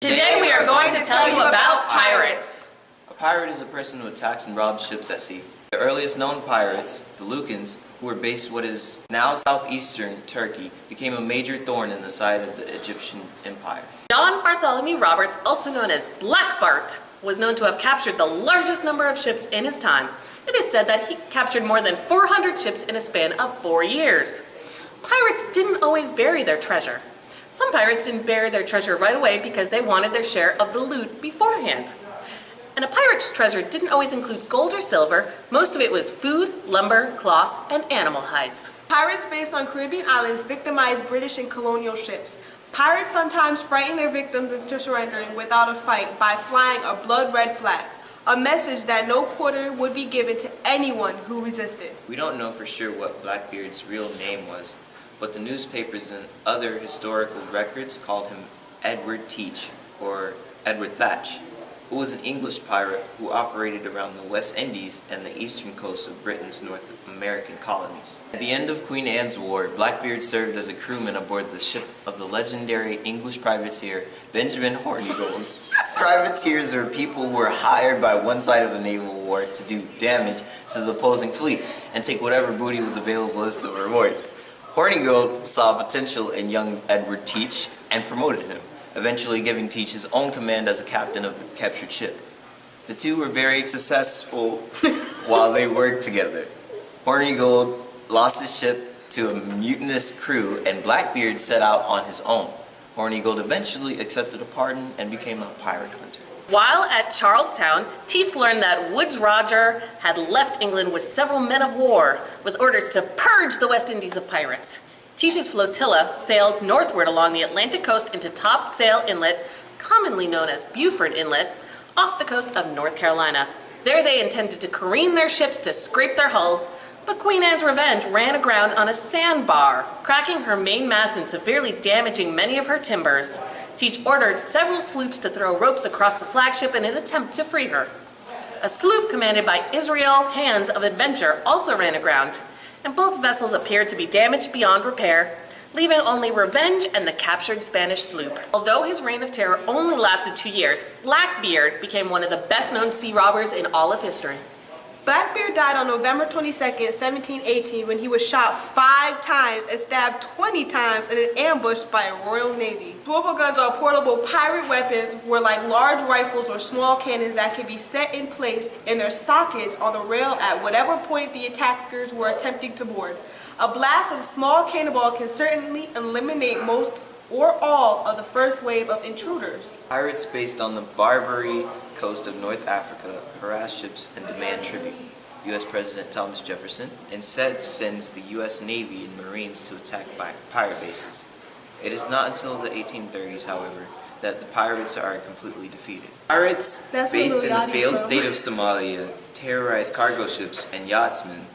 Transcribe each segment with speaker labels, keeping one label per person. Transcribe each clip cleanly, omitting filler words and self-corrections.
Speaker 1: Today we are going to tell you about pirates.
Speaker 2: A pirate is a person who attacks and robs ships at sea. The earliest known pirates, the Lucans, who were based what is now southeastern Turkey, became a major thorn in the side of the Egyptian Empire.
Speaker 1: John Bartholomew Roberts, also known as Black Bart, was known to have captured the largest number of ships in his time. It is said that he captured more than 400 ships in a span of 4 years. Pirates didn't always bury their treasure. Some pirates didn't bury their treasure right away because they wanted their share of the loot beforehand. And a pirate's treasure didn't always include gold or silver. Most of it was food, lumber, cloth, and animal hides.
Speaker 3: Pirates based on Caribbean islands victimized British and colonial ships. Pirates sometimes frighten their victims into surrendering without a fight by flying a blood-red flag, a message that no quarter would be given to anyone who resisted.
Speaker 2: We don't know for sure what Blackbeard's real name was, but the newspapers and other historical records called him Edward Teach, or Edward Thatch, who was an English pirate who operated around the West Indies and the eastern coast of Britain's North American colonies. At the end of Queen Anne's War, Blackbeard served as a crewman aboard the ship of the legendary English privateer Benjamin Hornigold. Privateers are people who were hired by one side of a naval war to do damage to the opposing fleet and take whatever booty was available as the reward. Hornigold saw potential in young Edward Teach and promoted him, eventually giving Teach his own command as a captain of a captured ship. The two were very successful while they worked together. Hornigold lost his ship to a mutinous crew and Blackbeard set out on his own. Hornigold eventually accepted a pardon and became a pirate hunter.
Speaker 1: While at Charlestown, Teach learned that Woodes Roger had left England with several men of war with orders to purge the West Indies of pirates. Teach's flotilla sailed northward along the Atlantic coast into Topsail Inlet, commonly known as Beaufort Inlet, off the coast of North Carolina. There they intended to careen their ships to scrape their hulls, but Queen Anne's Revenge ran aground on a sandbar, cracking her main mast and severely damaging many of her timbers. Teach ordered several sloops to throw ropes across the flagship in an attempt to free her. A sloop commanded by Israel Hands of Adventure also ran aground, and both vessels appeared to be damaged beyond repair, leaving only Revenge and the captured Spanish sloop. Although his reign of terror only lasted 2 years, Blackbeard became one of the best-known sea robbers in all of history.
Speaker 3: Blackbeard died on November 22nd, 1718 when he was shot 5 times and stabbed 20 times in an ambush by a Royal Navy. Swivel guns or portable pirate weapons were like large rifles or small cannons that could be set in place in their sockets on the rail at whatever point the attackers were attempting to board. A blast of small cannonball can certainly eliminate most or all of the first wave of intruders.
Speaker 2: Pirates based on the Barbary coast of North Africa harass ships and demand tribute. U.S. President Thomas Jefferson instead sends the U.S. Navy and Marines to attack pirate bases. It is not until the 1830s, however, that the pirates are completely defeated. Pirates based in the failed state of Somalia terrorize cargo ships and yachtsmen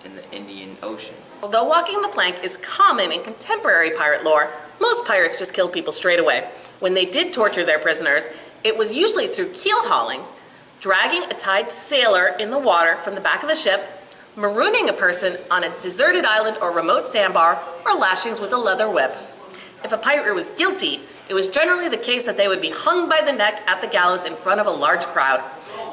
Speaker 2: in the Indian Ocean.
Speaker 1: Although walking the plank is common in contemporary pirate lore, most pirates just killed people straight away. When they did torture their prisoners, it was usually through keel hauling, dragging a tied sailor in the water from the back of the ship, marooning a person on a deserted island or remote sandbar, or lashings with a leather whip. If a pirate was guilty, it was generally the case that they would be hung by the neck at the gallows in front of a large crowd.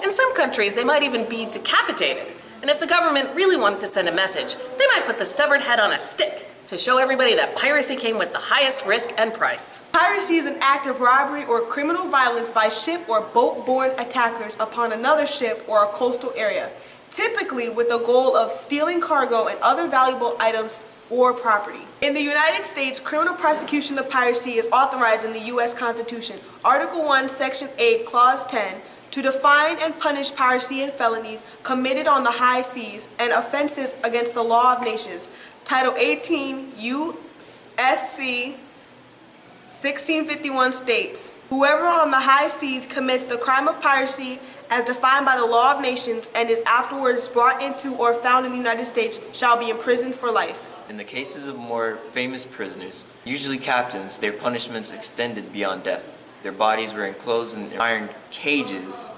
Speaker 1: In some countries, they might even be decapitated. And if the government really wanted to send a message, they might put the severed head on a stick to show everybody that piracy came with the highest risk and price.
Speaker 3: Piracy is an act of robbery or criminal violence by ship or boat-borne attackers upon another ship or a coastal area, typically with the goal of stealing cargo and other valuable items or property. In the United States, criminal prosecution of piracy is authorized in the U.S. Constitution, Article 1, Section 8, Clause 10, to define and punish piracy and felonies committed on the high seas and offenses against the law of nations. Title 18 U.S.C. 1651 states, whoever on the high seas commits the crime of piracy as defined by the law of nations and is afterwards brought into or found in the United States shall be imprisoned for life.
Speaker 2: In the cases of more famous prisoners, usually captains, their punishments extended beyond death. Their bodies were enclosed in iron cages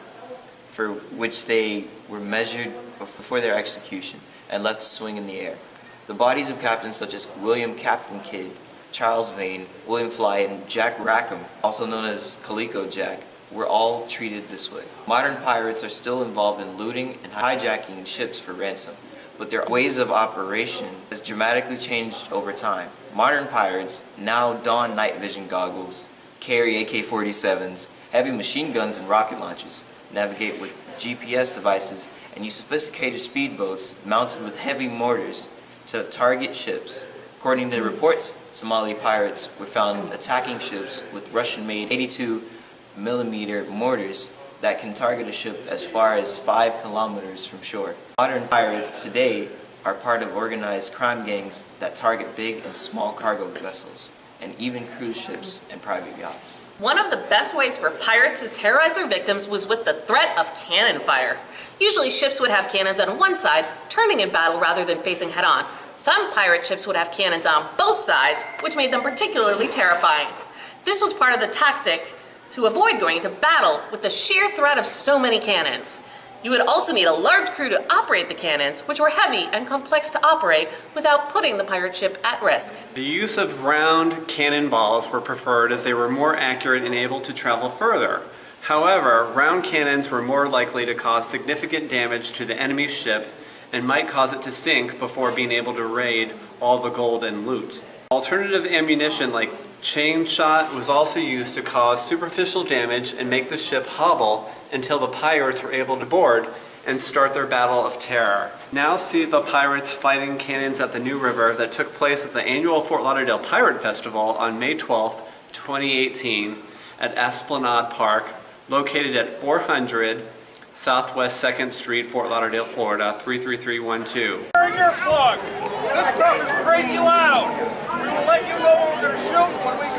Speaker 2: for which they were measured before their execution and left to swing in the air. The bodies of captains such as William Captain Kidd Charles Vane, William Fly, and Jack Rackham, also known as Calico Jack, were all treated this way. Modern pirates are still involved in looting and hijacking ships for ransom, but their ways of operation has dramatically changed over time. Modern pirates now don night vision goggles, carry AK-47s, heavy machine guns and rocket launchers, navigate with GPS devices, and use sophisticated speedboats mounted with heavy mortars to target ships. According to reports, Somali pirates were found attacking ships with Russian-made 82mm mortars that can target a ship as far as 5 kilometers from shore. Modern pirates today are part of organized crime gangs that target big and small cargo vessels, and even cruise ships and private yachts.
Speaker 1: One of the best ways for pirates to terrorize their victims was with the threat of cannon fire. Usually ships would have cannons on one side, turning in battle rather than facing head-on. Some pirate ships would have cannons on both sides, which made them particularly terrifying. This was part of the tactic to avoid going into battle with the sheer threat of so many cannons. You would also need a large crew to operate the cannons, which were heavy and complex to operate without putting the pirate ship at risk.
Speaker 4: The use of round cannonballs were preferred as they were more accurate and able to travel further. However, round cannons were more likely to cause significant damage to the enemy's ship and might cause it to sink before being able to raid all the gold and loot. Alternative ammunition like chain shot was also used to cause superficial damage and make the ship hobble until the pirates were able to board and start their battle of terror. Now see the pirates fighting cannons at the New River that took place at the annual Fort Lauderdale Pirate Festival on May 12th, 2018 at Esplanade Park, located at 400 Southwest 2nd Street, Fort Lauderdale, Florida, 33312.
Speaker 5: Turn your plugs! This stuff is crazy loud! We will let you know when we're going to shoot when we